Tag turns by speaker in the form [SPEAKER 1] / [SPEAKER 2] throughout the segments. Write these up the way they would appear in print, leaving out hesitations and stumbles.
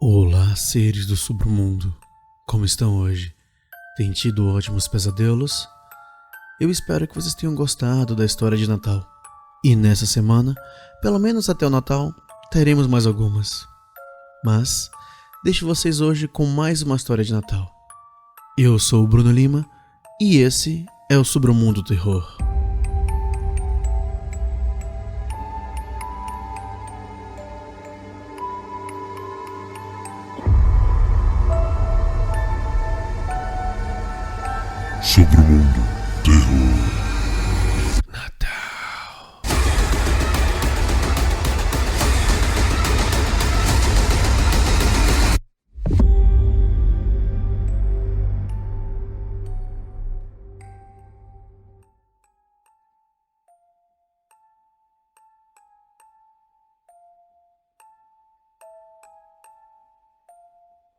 [SPEAKER 1] Olá, seres do submundo. Como estão hoje? Têm tido ótimos pesadelos? Eu espero que vocês tenham gostado da história de Natal. E nessa semana, pelo menos até o Natal, teremos mais algumas. Mas, deixo vocês hoje com mais uma história de Natal. Eu sou o Bruno Lima e esse é o Submundo Terror.
[SPEAKER 2] Submundo Terror.
[SPEAKER 1] Natal.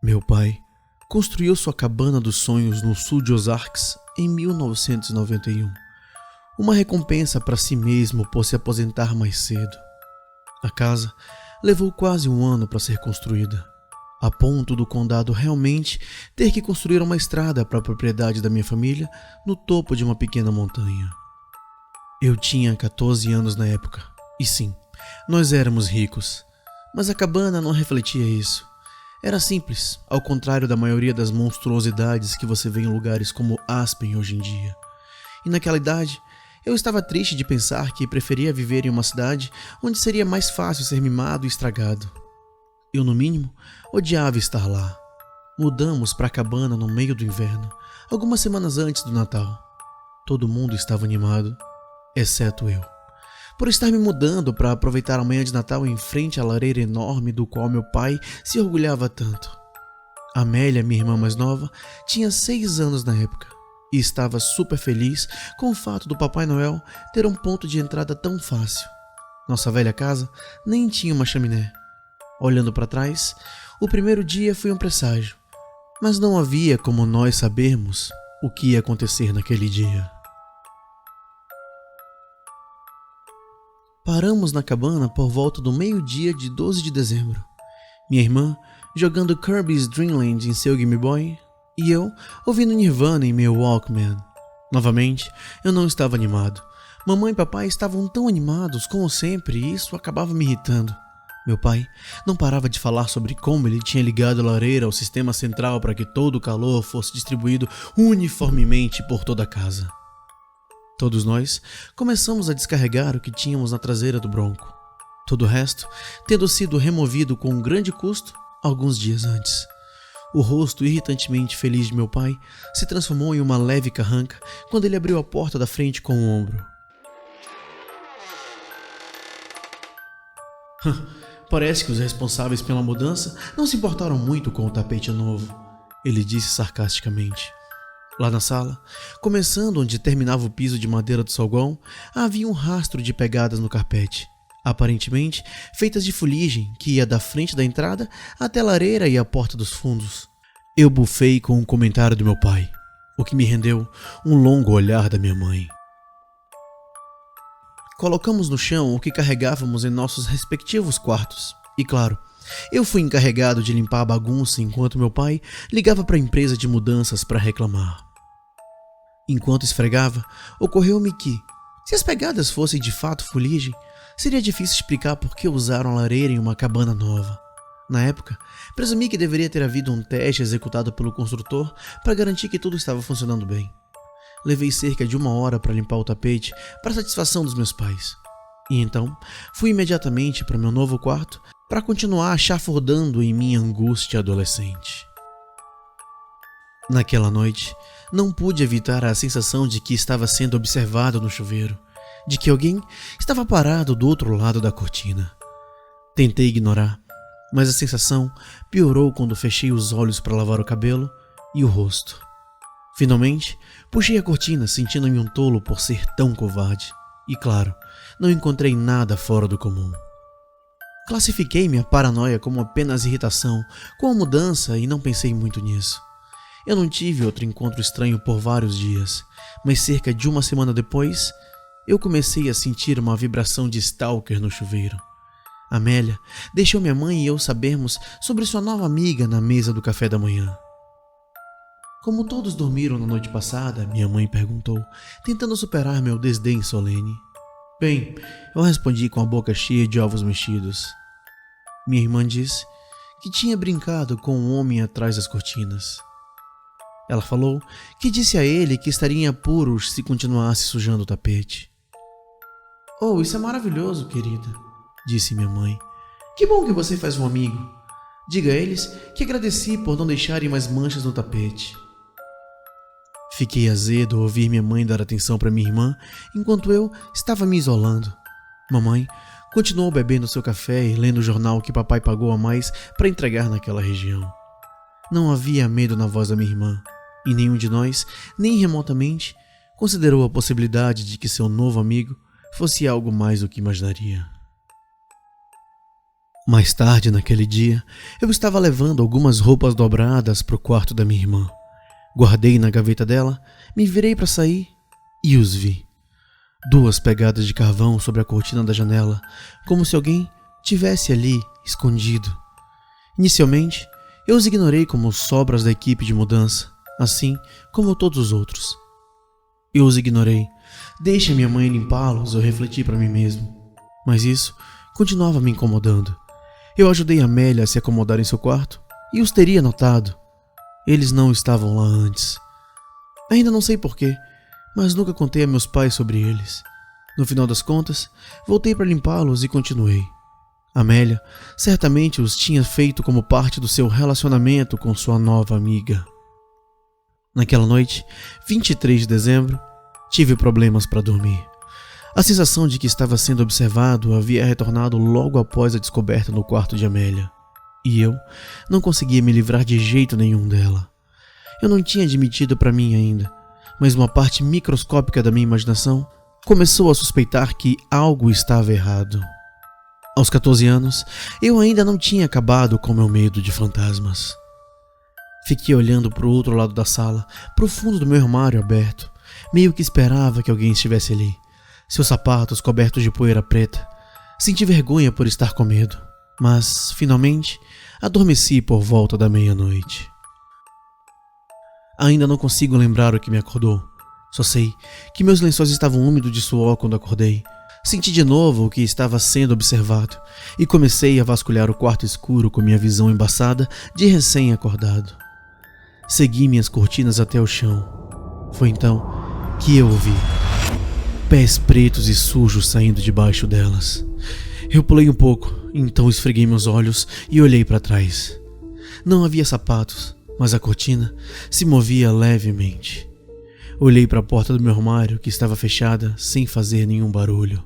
[SPEAKER 1] Meu pai construiu sua cabana dos sonhos no sul de Ozarks em 1991, uma recompensa para si mesmo por se aposentar mais cedo. A casa levou quase um ano para ser construída, a ponto do condado realmente ter que construir uma estrada para a propriedade da minha família no topo de uma pequena montanha. Eu tinha 14 anos na época, e sim, nós éramos ricos, mas a cabana não refletia isso. Era simples, ao contrário da maioria das monstruosidades que você vê em lugares como Aspen hoje em dia. E naquela idade, eu estava triste de pensar que preferia viver em uma cidade onde seria mais fácil ser mimado e estragado. Eu, no mínimo, odiava estar lá. Mudamos para a cabana no meio do inverno, algumas semanas antes do Natal. Todo mundo estava animado, exceto eu, por estar me mudando para aproveitar a manhã de Natal em frente à lareira enorme do qual meu pai se orgulhava tanto. Amélia, minha irmã mais nova, tinha 6 anos na época e estava super feliz com o fato do Papai Noel ter um ponto de entrada tão fácil. Nossa velha casa nem tinha uma chaminé. Olhando para trás, o primeiro dia foi um presságio, mas não havia como nós sabermos o que ia acontecer naquele dia. Paramos na cabana por volta do meio-dia de 12 de dezembro. Minha irmã jogando Kirby's Dream Land em seu Game Boy e eu ouvindo Nirvana em meu Walkman. Novamente, eu não estava animado. Mamãe e papai estavam tão animados como sempre e isso acabava me irritando. Meu pai não parava de falar sobre como ele tinha ligado a lareira ao sistema central para que todo o calor fosse distribuído uniformemente por toda a casa. Todos nós começamos a descarregar o que tínhamos na traseira do Bronco. Todo o resto tendo sido removido com um grande custo alguns dias antes. O rosto irritantemente feliz de meu pai se transformou em uma leve carranca quando ele abriu a porta da frente com o ombro. Parece que os responsáveis pela mudança não se importaram muito com o tapete novo, ele disse sarcasticamente. Lá na sala, começando onde terminava o piso de madeira do saguão, havia um rastro de pegadas no carpete, aparentemente feitas de fuligem que ia da frente da entrada até a lareira e a porta dos fundos. Eu bufei com um comentário do meu pai, o que me rendeu um longo olhar da minha mãe. Colocamos no chão o que carregávamos em nossos respectivos quartos, e claro, eu fui encarregado de limpar a bagunça enquanto meu pai ligava para a empresa de mudanças para reclamar. Enquanto esfregava, ocorreu-me que, se as pegadas fossem de fato fuligem, seria difícil explicar por que usaram a lareira em uma cabana nova. Na época, presumi que deveria ter havido um teste executado pelo construtor para garantir que tudo estava funcionando bem. Levei cerca de 1 hora para limpar o tapete para satisfação dos meus pais. E então, fui imediatamente para meu novo quarto para continuar chafurdando em minha angústia adolescente. Naquela noite, não pude evitar a sensação de que estava sendo observado no chuveiro, de que alguém estava parado do outro lado da cortina. Tentei ignorar, mas a sensação piorou quando fechei os olhos para lavar o cabelo e o rosto. Finalmente, puxei a cortina sentindo-me um tolo por ser tão covarde. E claro, não encontrei nada fora do comum. Classifiquei minha paranoia como apenas irritação com a mudança e não pensei muito nisso. Eu não tive outro encontro estranho por vários dias, mas cerca de 1 semana depois, eu comecei a sentir uma vibração de stalker no chuveiro. Amélia deixou minha mãe e eu sabermos sobre sua nova amiga na mesa do café da manhã. Como todos dormiram na noite passada, minha mãe perguntou, tentando superar meu desdém solene. Bem, eu respondi com a boca cheia de ovos mexidos. Minha irmã disse que tinha brincado com um homem atrás das cortinas. Ela falou que disse a ele que estaria em apuros se continuasse sujando o tapete. Oh, isso é maravilhoso, querida, disse minha mãe. Que bom que você faz um amigo. Diga a eles que agradeci por não deixarem mais manchas no tapete. Fiquei azedo ao ouvir minha mãe dar atenção para minha irmã enquanto eu estava me isolando. Mamãe continuou bebendo seu café e lendo o jornal que papai pagou a mais para entregar naquela região. Não havia medo na voz da minha irmã, e nenhum de nós, nem remotamente, considerou a possibilidade de que seu novo amigo fosse algo mais do que imaginaria. Mais tarde naquele dia, eu estava levando algumas roupas dobradas para o quarto da minha irmã. Guardei na gaveta dela, me virei para sair e os vi. 2 pegadas de carvão sobre a cortina da janela, como se alguém tivesse ali escondido. Inicialmente, eu os ignorei como sobras da equipe de mudança, assim como todos os outros. Eu os ignorei. Deixe minha mãe limpá-los, eu refleti para mim mesmo. Mas isso continuava me incomodando. Eu ajudei a Amélia a se acomodar em seu quarto e os teria notado. Eles não estavam lá antes. Ainda não sei porquê, mas nunca contei a meus pais sobre eles. No final das contas, voltei para limpá-los e continuei. Amélia certamente os tinha feito como parte do seu relacionamento com sua nova amiga. Naquela noite, 23 de dezembro, tive problemas para dormir. A sensação de que estava sendo observado havia retornado logo após a descoberta no quarto de Amélia. E eu não conseguia me livrar de jeito nenhum dela. Eu não tinha admitido para mim ainda, mas uma parte microscópica da minha imaginação começou a suspeitar que algo estava errado. Aos 14 anos, eu ainda não tinha acabado com meu medo de fantasmas. Fiquei olhando para o outro lado da sala, para o fundo do meu armário aberto, meio que esperava que alguém estivesse ali, seus sapatos cobertos de poeira preta. Senti vergonha por estar com medo, mas, finalmente, adormeci por volta da meia-noite. Ainda não consigo lembrar o que me acordou. Só sei que meus lençóis estavam úmidos de suor quando acordei. Senti de novo que estava sendo observado e comecei a vasculhar o quarto escuro com minha visão embaçada de recém-acordado. Segui minhas cortinas até o chão. Foi então que eu ouvi pés pretos e sujos saindo debaixo delas. Eu pulei um pouco, então esfreguei meus olhos e olhei para trás. Não havia sapatos, mas a cortina se movia levemente. Olhei para a porta do meu armário, que estava fechada, sem fazer nenhum barulho.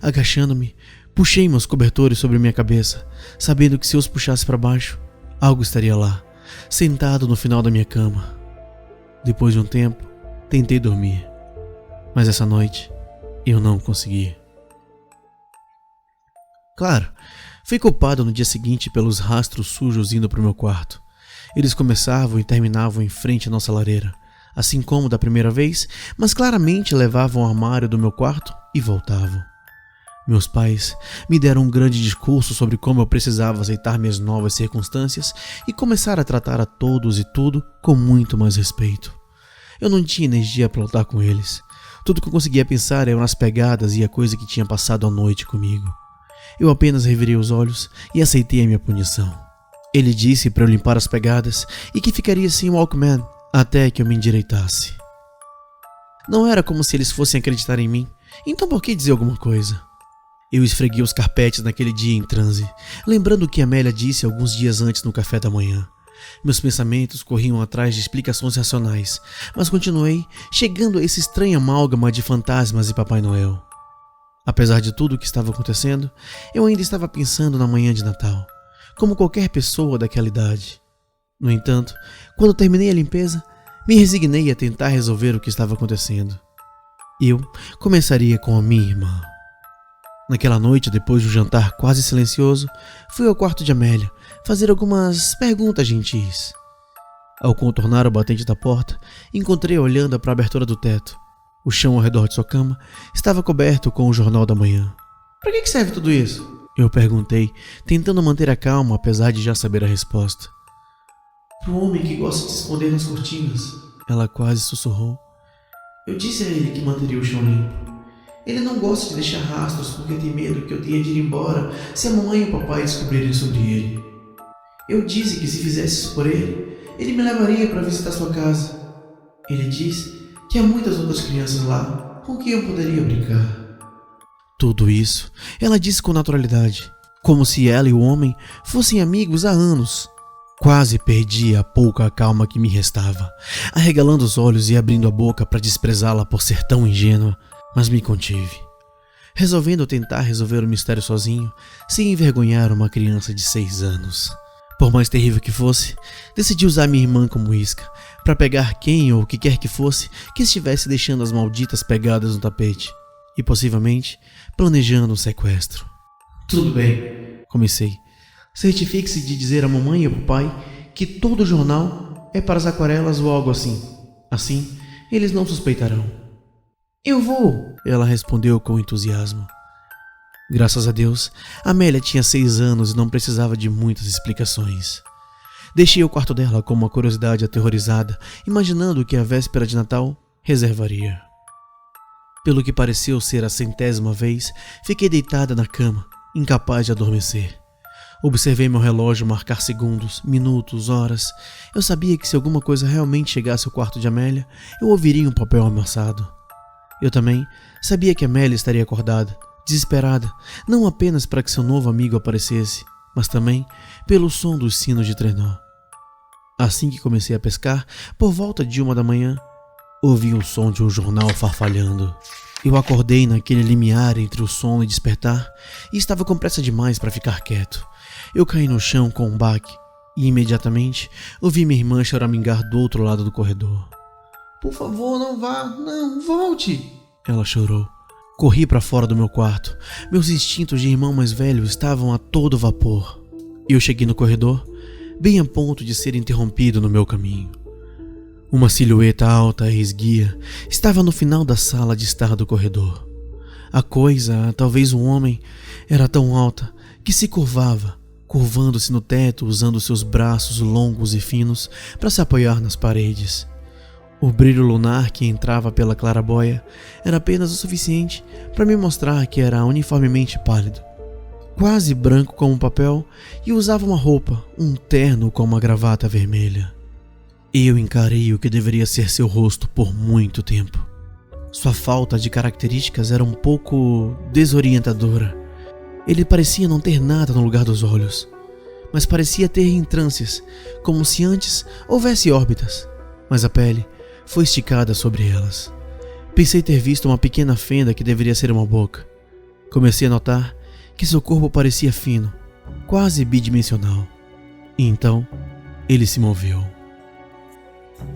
[SPEAKER 1] Agachando-me, puxei meus cobertores sobre minha cabeça, sabendo que se eu os puxasse para baixo, algo estaria lá, sentado no final da minha cama. Depois de um tempo, tentei dormir, mas essa noite eu não consegui. Claro, fui culpado no dia seguinte pelos rastros sujos indo para o meu quarto. Eles começavam e terminavam em frente à nossa lareira, assim como da primeira vez, mas claramente levavam ao armário do meu quarto e voltavam. Meus pais me deram um grande discurso sobre como eu precisava aceitar minhas novas circunstâncias e começar a tratar a todos e tudo com muito mais respeito. Eu não tinha energia para lutar com eles. Tudo que eu conseguia pensar eram as pegadas e a coisa que tinha passado a noite comigo. Eu apenas revirei os olhos e aceitei a minha punição. Ele disse para eu limpar as pegadas e que ficaria sem o Walkman até que eu me endireitasse. Não era como se eles fossem acreditar em mim, então por que dizer alguma coisa? Eu esfreguei os carpetes naquele dia em transe, lembrando o que Amélia disse alguns dias antes no café da manhã. Meus pensamentos corriam atrás de explicações racionais, mas continuei chegando a esse estranho amálgama de fantasmas e Papai Noel. Apesar de tudo o que estava acontecendo, eu ainda estava pensando na manhã de Natal, como qualquer pessoa daquela idade. No entanto, quando terminei a limpeza, me resignei a tentar resolver o que estava acontecendo. Eu começaria com a minha irmã. Naquela noite, depois do jantar quase silencioso, fui ao quarto de Amélia fazer algumas perguntas gentis. Ao contornar o batente da porta, encontrei-a olhando para a abertura do teto. O chão ao redor de sua cama estava coberto com o jornal da manhã. "Para que serve tudo isso?" Eu perguntei, tentando manter a calma apesar de já saber a resposta. Pro homem que gosta de se esconder nas cortinas, ela quase sussurrou. Eu disse a ele que manteria o chão limpo. Ele não gosta de deixar rastros porque tem medo que eu tenha de ir embora se a mamãe e o papai descobrirem sobre ele. Eu disse que se fizesse isso por ele, ele me levaria para visitar sua casa. Ele disse que há muitas outras crianças lá com quem eu poderia brincar. Tudo isso ela disse com naturalidade, como se ela e o homem fossem amigos há anos. Quase perdi a pouca calma que me restava, arregalando os olhos e abrindo a boca para desprezá-la por ser tão ingênua, mas me contive, resolvendo tentar resolver o mistério sozinho, sem envergonhar uma criança de 6 anos. Por mais terrível que fosse, decidi usar minha irmã como isca, para pegar quem ou o que quer que fosse que estivesse deixando as malditas pegadas no tapete, e possivelmente planejando um sequestro. Tudo bem, comecei. Certifique-se de dizer à mamãe e ao papai que todo o jornal é para as aquarelas ou algo assim. Assim, eles não suspeitarão. Eu vou, ela respondeu com entusiasmo. Graças a Deus, Amélia tinha 6 anos e não precisava de muitas explicações. Deixei o quarto dela com uma curiosidade aterrorizada, imaginando que a véspera de Natal reservaria. Pelo que pareceu ser a 100ª vez, fiquei deitada na cama, incapaz de adormecer. Observei meu relógio marcar segundos, minutos, horas. Eu sabia que se alguma coisa realmente chegasse ao quarto de Amélia, eu ouviria um papel amassado. Eu também sabia que Amélia estaria acordada, desesperada, não apenas para que seu novo amigo aparecesse, mas também pelo som dos sinos de trenó. Assim que comecei a pescar, por volta de 1 da manhã, ouvi o som de um jornal farfalhando. Eu acordei naquele limiar entre o sono e despertar e estava com pressa demais para ficar quieto. Eu caí no chão com um baque e imediatamente ouvi minha irmã choramingar do outro lado do corredor. Por favor, não vá, não, volte! Ela chorou. Corri para fora do meu quarto. Meus instintos de irmão mais velho estavam a todo vapor. Eu cheguei no corredor, bem a ponto de ser interrompido no meu caminho. Uma silhueta alta e esguia estava no final da sala de estar do corredor. A coisa, talvez um homem, era tão alta que se curvando-se no teto usando seus braços longos e finos para se apoiar nas paredes. O brilho lunar que entrava pela claraboia era apenas o suficiente para me mostrar que era uniformemente pálido, quase branco como papel, e usava uma roupa, um terno com uma gravata vermelha. Eu encarei o que deveria ser seu rosto por muito tempo. Sua falta de características era um pouco desorientadora. Ele parecia não ter nada no lugar dos olhos, mas parecia ter entrâncias, como se antes houvesse órbitas, mas a pele foi esticada sobre elas. Pensei ter visto uma pequena fenda que deveria ser uma boca. Comecei a notar que seu corpo parecia fino, quase bidimensional. E então, ele se moveu.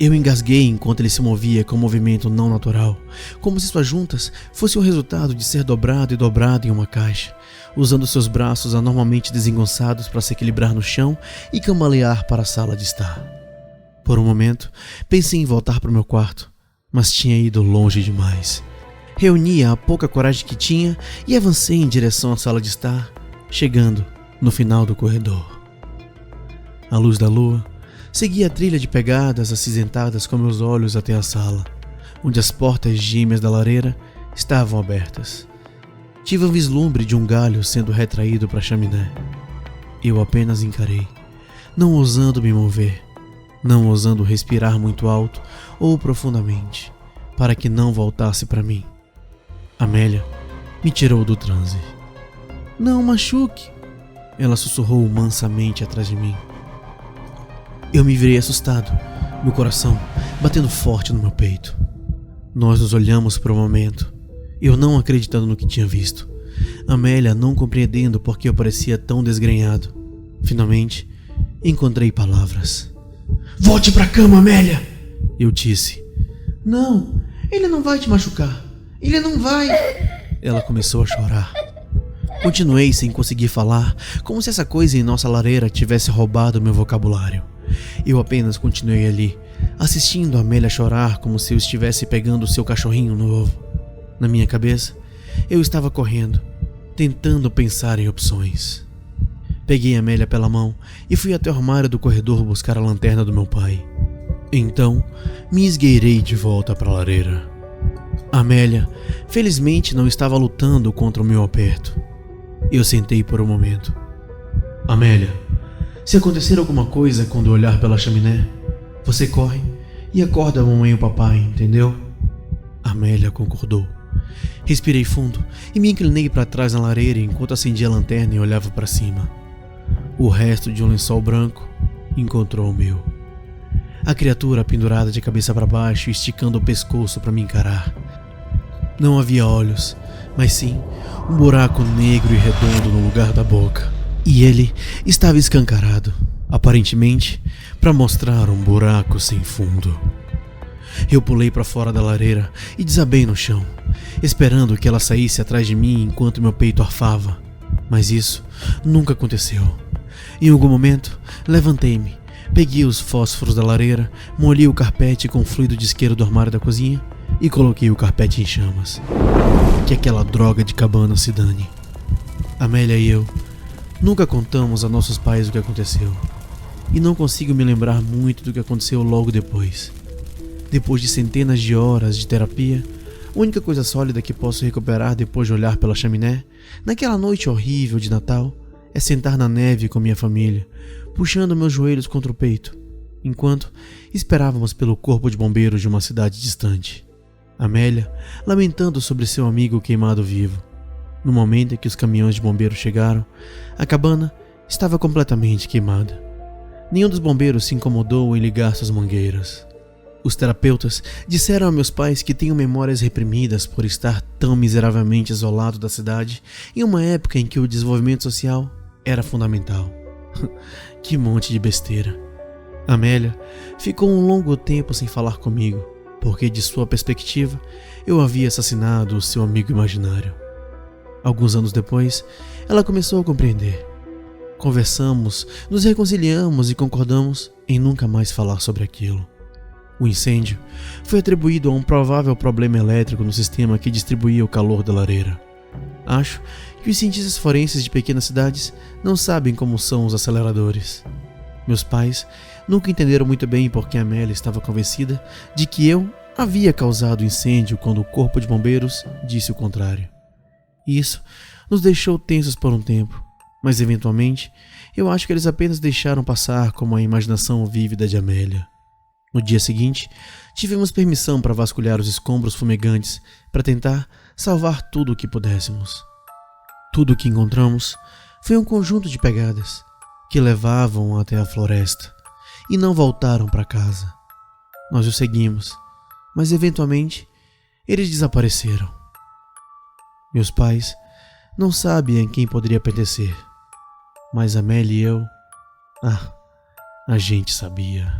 [SPEAKER 1] Eu engasguei enquanto ele se movia com um movimento não natural, como se suas juntas fossem o resultado de ser dobrado e dobrado em uma caixa, usando seus braços anormalmente desengonçados para se equilibrar no chão e cambalear para a sala de estar. Por um momento, pensei em voltar para o meu quarto, mas tinha ido longe demais. Reuni a pouca coragem que tinha e avancei em direção à sala de estar, chegando no final do corredor. À luz da lua, segui a trilha de pegadas acinzentadas com meus olhos até a sala, onde as portas gêmeas da lareira estavam abertas. Tive um vislumbre de um galho sendo retraído para a chaminé. Eu apenas encarei, não ousando me mover, não ousando respirar muito alto ou profundamente, para que não voltasse para mim. Amélia me tirou do transe. Não machuque, ela sussurrou mansamente atrás de mim. Eu me virei assustado, meu coração batendo forte no meu peito. Nós nos olhamos por um momento, eu não acreditando no que tinha visto. Amélia não compreendendo por que eu parecia tão desgrenhado. Finalmente, encontrei palavras. Volte pra cama, Amélia! Eu disse. Não, ele não vai te machucar. Ele não vai. Ela começou a chorar. Continuei sem conseguir falar, como se essa coisa em nossa lareira tivesse roubado meu vocabulário. Eu apenas continuei ali, assistindo a Amélia chorar como se eu estivesse pegando seu cachorrinho novo. Na minha cabeça, eu estava correndo, tentando pensar em opções. Peguei Amélia pela mão e fui até o armário do corredor buscar a lanterna do meu pai. Então, me esgueirei de volta para a lareira. Amélia, felizmente, não estava lutando contra o meu aperto. Eu sentei por um momento. Amélia, se acontecer alguma coisa quando eu olhar pela chaminé, você corre e acorda a mamãe e o papai, entendeu? Amélia concordou. Respirei fundo e me inclinei para trás na lareira enquanto acendia a lanterna e olhava para cima. O resto de um lençol branco encontrou o meu. A criatura pendurada de cabeça para baixo e esticando o pescoço para me encarar. Não havia olhos, mas sim um buraco negro e redondo no lugar da boca. E ele estava escancarado, aparentemente para mostrar um buraco sem fundo. Eu pulei para fora da lareira e desabei no chão, esperando que ela saísse atrás de mim enquanto meu peito arfava. Mas isso nunca aconteceu. Em algum momento, levantei-me, peguei os fósforos da lareira, molhei o carpete com o fluido de isqueiro do armário da cozinha e coloquei o carpete em chamas. Que aquela droga de cabana se dane. Amélia e eu nunca contamos a nossos pais o que aconteceu. E não consigo me lembrar muito do que aconteceu logo depois. Depois de centenas de horas de terapia, a única coisa sólida que posso recuperar depois de olhar pela chaminé, naquela noite horrível de Natal, é sentar na neve com minha família, puxando meus joelhos contra o peito, enquanto esperávamos pelo corpo de bombeiros de uma cidade distante. Amélia lamentando sobre seu amigo queimado vivo. No momento em que os caminhões de bombeiros chegaram, a cabana estava completamente queimada. Nenhum dos bombeiros se incomodou em ligar suas mangueiras. Os terapeutas disseram a meus pais que tenho memórias reprimidas por estar tão miseravelmente isolado da cidade em uma época em que o desenvolvimento social era fundamental. Que monte de besteira. Amélia ficou um longo tempo sem falar comigo, porque de sua perspectiva eu havia assassinado o seu amigo imaginário. Alguns anos depois, ela começou a compreender. Conversamos, nos reconciliamos e concordamos em nunca mais falar sobre aquilo. O incêndio foi atribuído a um provável problema elétrico no sistema que distribuía o calor da lareira. Acho que os cientistas forenses de pequenas cidades não sabem como são os aceleradores. Meus pais nunca entenderam muito bem porque Amélia estava convencida de que eu havia causado o incêndio quando o corpo de bombeiros disse o contrário. Isso nos deixou tensos por um tempo, mas eventualmente eu acho que eles apenas deixaram passar como a imaginação vívida de Amélia. No dia seguinte, tivemos permissão para vasculhar os escombros fumegantes para tentar salvar tudo o que pudéssemos. Tudo o que encontramos foi um conjunto de pegadas que levavam até a floresta e não voltaram para casa. Nós os seguimos, mas eventualmente eles desapareceram. Meus pais não sabem a quem poderia pertencer, mas Amélia e eu, a gente sabia.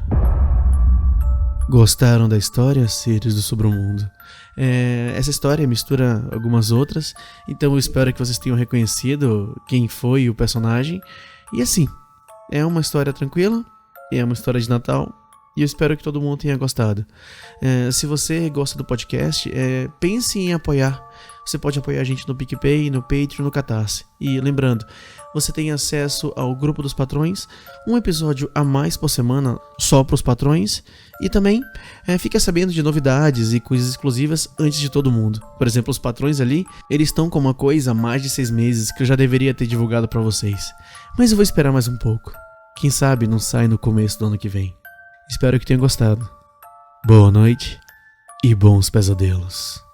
[SPEAKER 1] Gostaram da história, seres do Sobremundo? Essa história mistura algumas outras, então eu espero que vocês tenham reconhecido quem foi o personagem. E assim, é uma história tranquila, é uma história de Natal, e eu espero que todo mundo tenha gostado. Se você gosta do podcast, pense em apoiar. Você pode apoiar a gente no PicPay, no Patreon, no Catarse. E lembrando, você tem acesso ao grupo dos patrões, um episódio a mais por semana só para os patrões, e também fica sabendo de novidades e coisas exclusivas antes de todo mundo. Por exemplo, os patrões ali, eles estão com uma coisa há mais de 6 meses que eu já deveria ter divulgado para vocês. Mas eu vou esperar mais um pouco. Quem sabe não sai no começo do ano que vem. Espero que tenham gostado. Boa noite e bons pesadelos.